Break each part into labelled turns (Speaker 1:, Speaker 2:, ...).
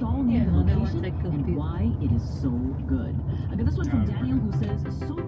Speaker 1: install near the location and why it is so good. I got this one from Daniel who says solar.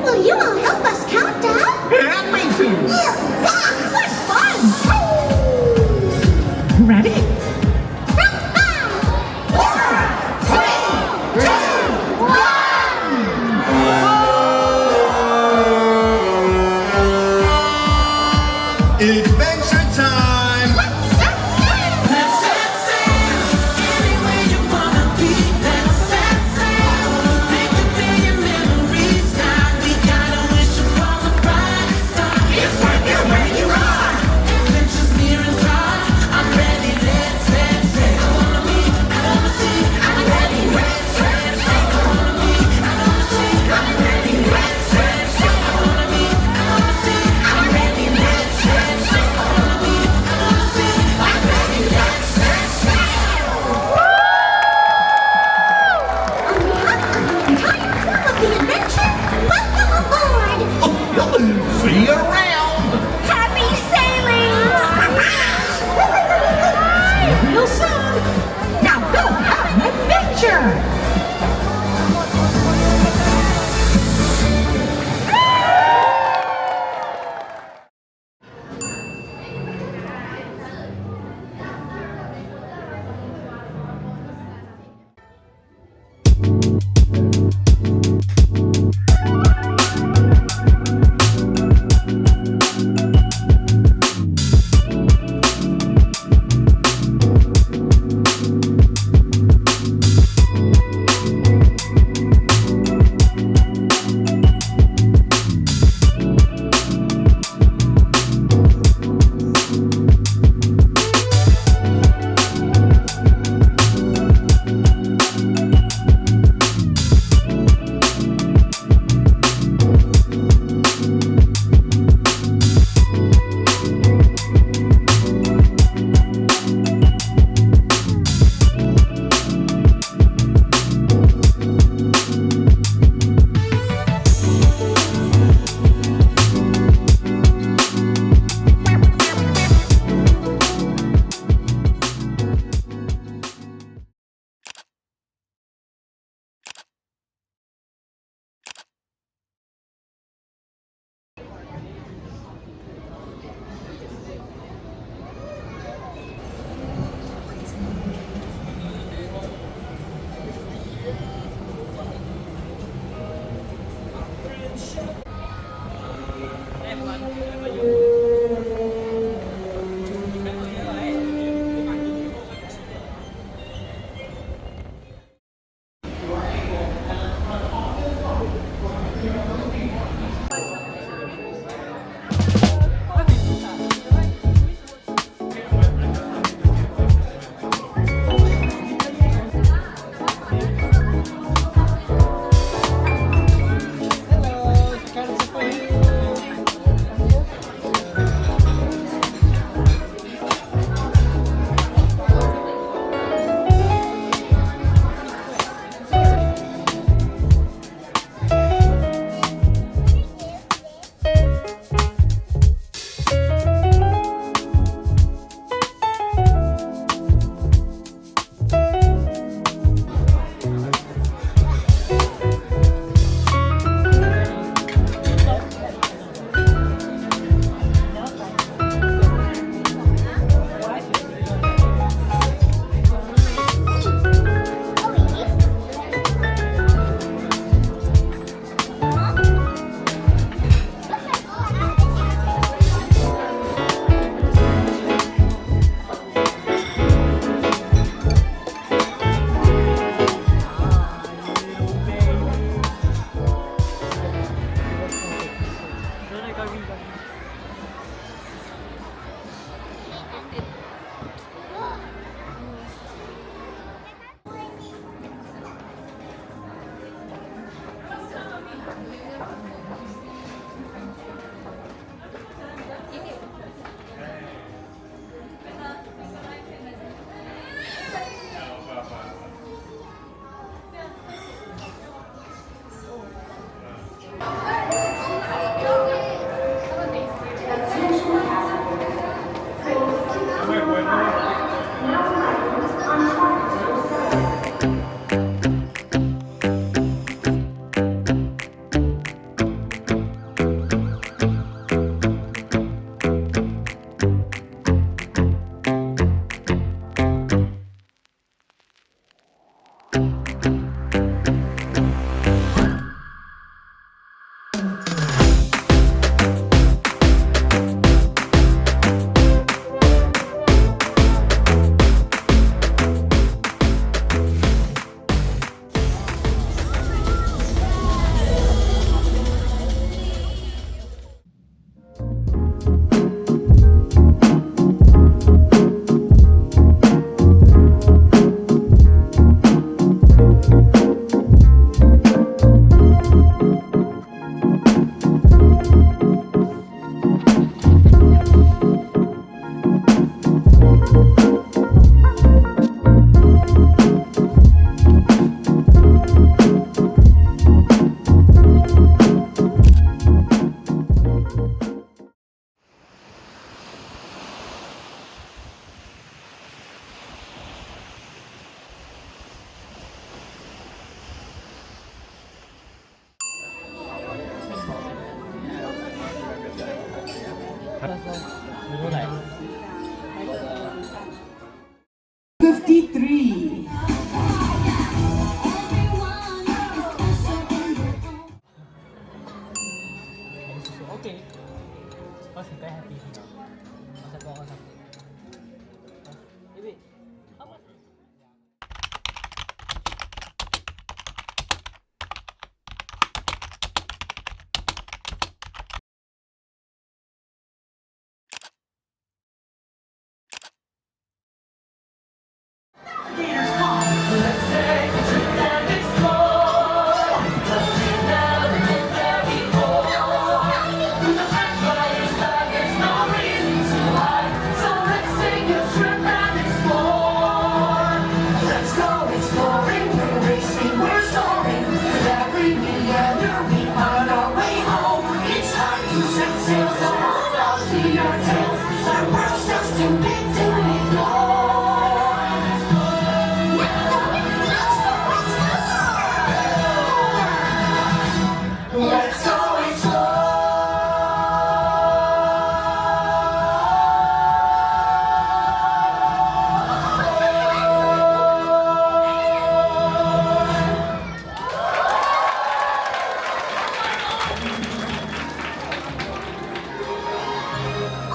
Speaker 2: Will you all help us count down?
Speaker 3: Yeah, me too.
Speaker 2: What fun!
Speaker 3: Ready?
Speaker 2: From 5, 4, 3, 2, 1.
Speaker 3: Adventure time!
Speaker 2: Let's set sail!
Speaker 4: Let's set sail anywhere you wanna be. Let's set sail. Make a day your memories die. We gotta wish upon the brightest star.
Speaker 3: It's right there where you are!
Speaker 4: Adventures near and far. I'm ready. Let's set sail. I wanna be. I wanna see. I'm ready. Let's set sail. I wanna be. I wanna see. I'm ready. Let's set sail. I wanna be. I wanna see. I'm ready. Let's set sail. I wanna be. I wanna see. I'm ready. Let's set sail.
Speaker 2: On behalf of the entire crew of the adventure, welcome aboard!
Speaker 3: See you around!
Speaker 2: Happy sailing!
Speaker 5: Real soon. Now go have an adventure. 53.
Speaker 6: Okay. Oh, si Tay happy. Masa po ako sa... Ibi. Apa?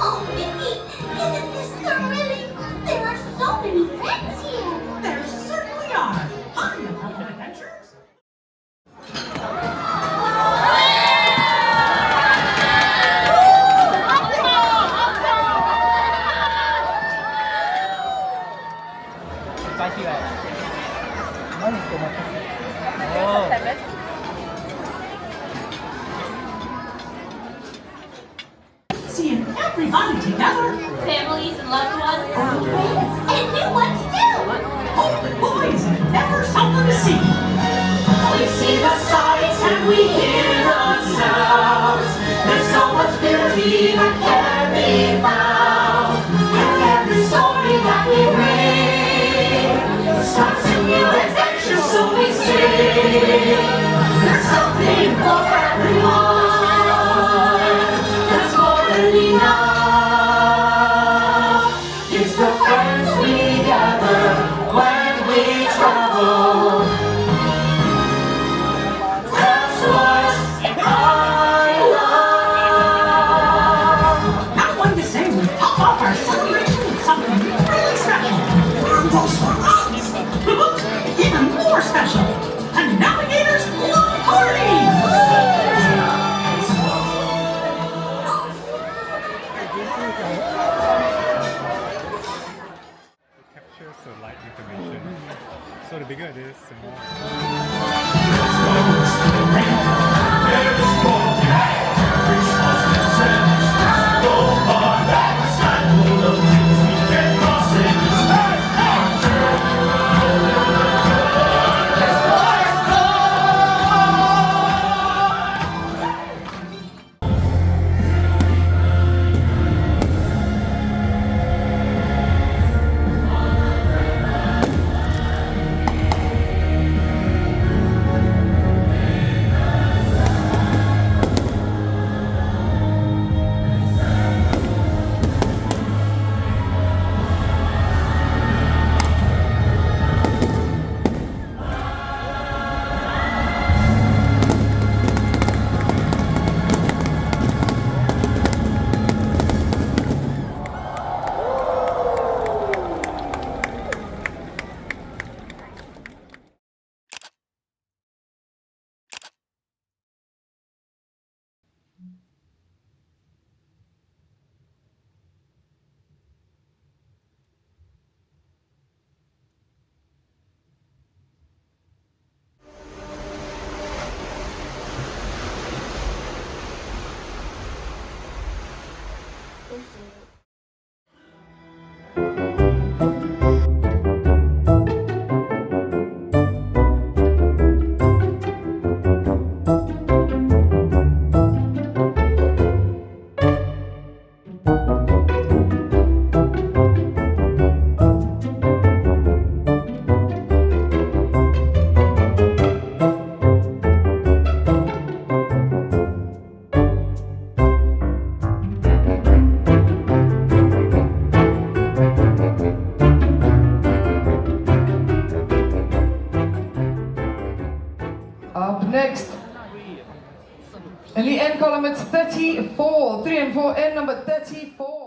Speaker 2: Oh, Mickey, isn't this thrilling? There are so many friends here.
Speaker 5: There certainly are. Hi, Alf and Jas.
Speaker 6: Spicy rice. One is tomato. Oh.
Speaker 5: Seeing everybody together.
Speaker 1: Families and loved ones.
Speaker 2: And new ones too.
Speaker 5: Oh, boys, never something to see.
Speaker 4: We see the sights and we hear the sounds. There's so much beauty that can be found. And every story that we read starts a new adventure, so we sing. There's something for everyone. That's more than enough. It's the friends we gather when we travel. That's what I love.
Speaker 7: Up next, in the end column it's 34, 3 and 4, end number 34.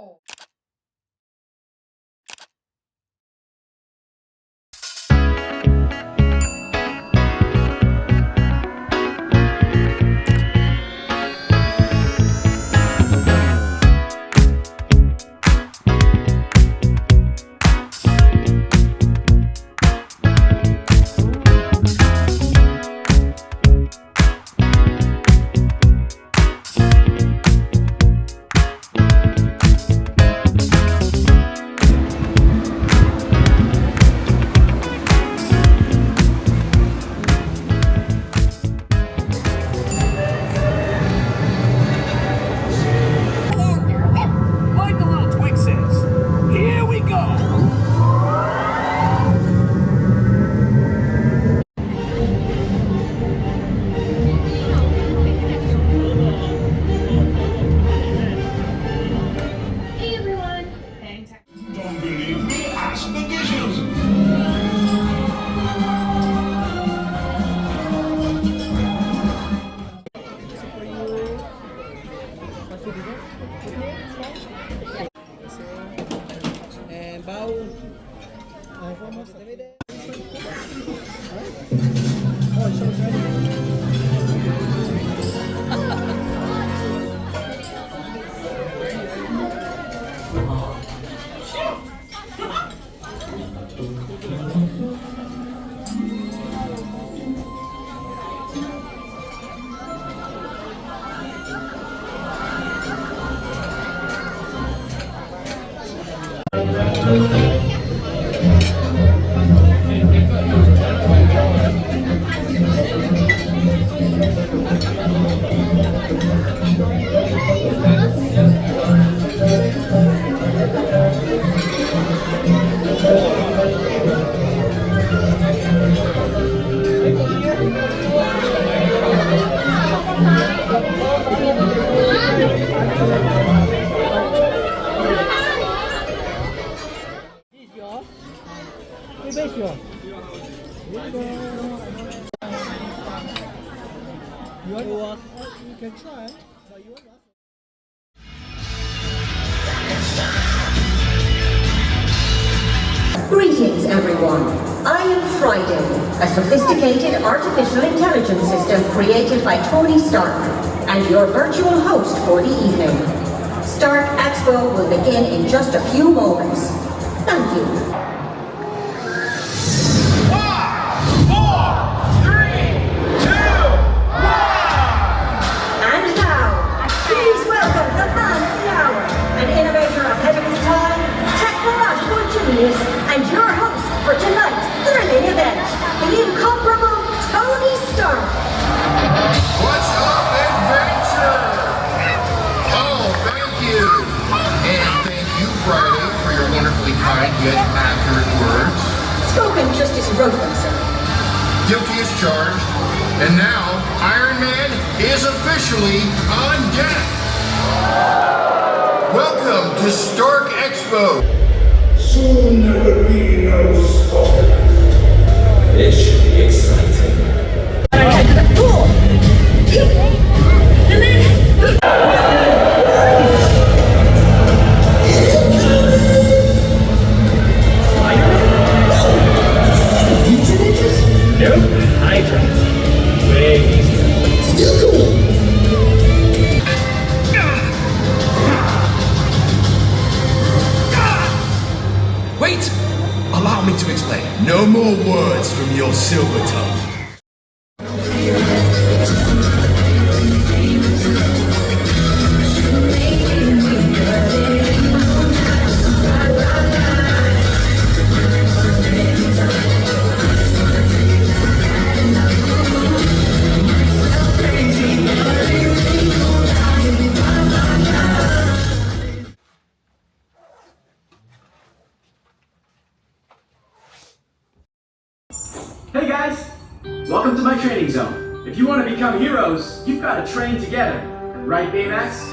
Speaker 3: Like the little twig says, here we go.
Speaker 2: Hey everyone.
Speaker 3: Don't believe me? Ask the dishes.
Speaker 6: And bow. You can try, but you won't last.
Speaker 8: Greetings, everyone. I am Friday, a sophisticated artificial intelligence system created by Tony Stark, and your virtual host for the evening. Stark Expo will begin in just a few moments. Thank you.
Speaker 3: 5, quite yet accurate words.
Speaker 8: Spoken just as he wrote them, sir.
Speaker 3: Guilty as charged. And now, Iron Man is officially on deck. Welcome to Stark Expo.
Speaker 9: Soon there will be no stop.
Speaker 4: This should be exciting.
Speaker 2: Head to the pool. And then...
Speaker 9: Nope, Hydra. Way easier.
Speaker 2: Still cool.
Speaker 10: Wait! Allow me to explain. No more words from your silver tongue.
Speaker 11: Hey guys! Welcome to my training zone. If you want to become heroes, you've got to train together. Right, Baymax?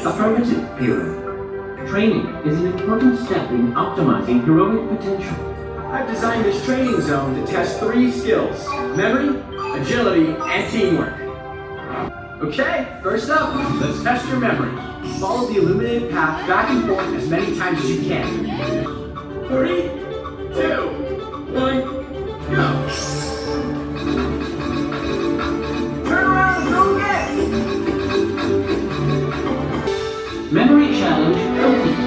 Speaker 12: Affirmative, hero. Training is an important step in optimizing heroic potential.
Speaker 11: I've designed this training zone to test 3 skills: memory, agility, and teamwork. Okay, first up, let's test your memory. Follow the illuminated path back and forth as many times as you can. 3, 2, 1, go! Turn around and go again!
Speaker 12: Memory challenge complete.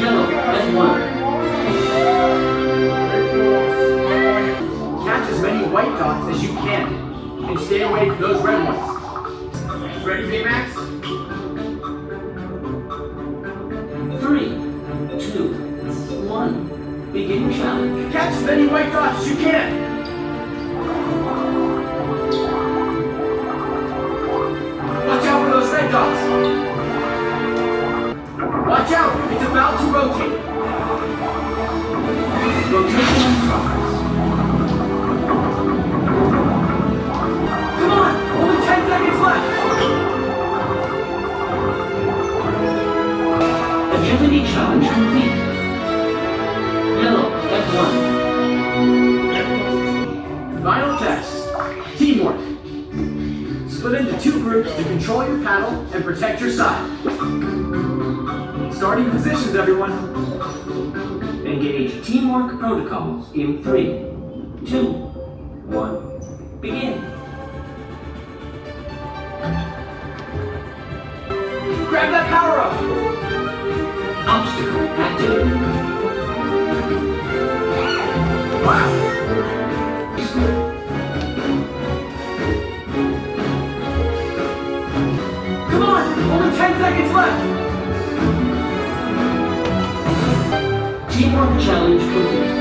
Speaker 12: Yellow at 1.
Speaker 11: Catch as many white dots as you can, and stay away from those red ones. Ready, Baymax?
Speaker 12: 3, 2, 1. Begin challenge.
Speaker 11: Catch as many white dots as you can! Watch out for those red dots! Watch out! It's about to rotate!
Speaker 12: Rotation in progress.
Speaker 11: Come on! Only 10 seconds left!
Speaker 12: Agility challenge complete. Yellow at 1.
Speaker 11: Final test. Teamwork. Split into 2 groups to control your paddle and protect your side. Starting positions, everyone.
Speaker 12: Engage teamwork protocols in 3, 2, 1. Begin.
Speaker 11: Grab that power up!
Speaker 12: Obstacle activated.
Speaker 11: Wow! Come on! Only 10 seconds left!
Speaker 12: Teamwork challenge complete.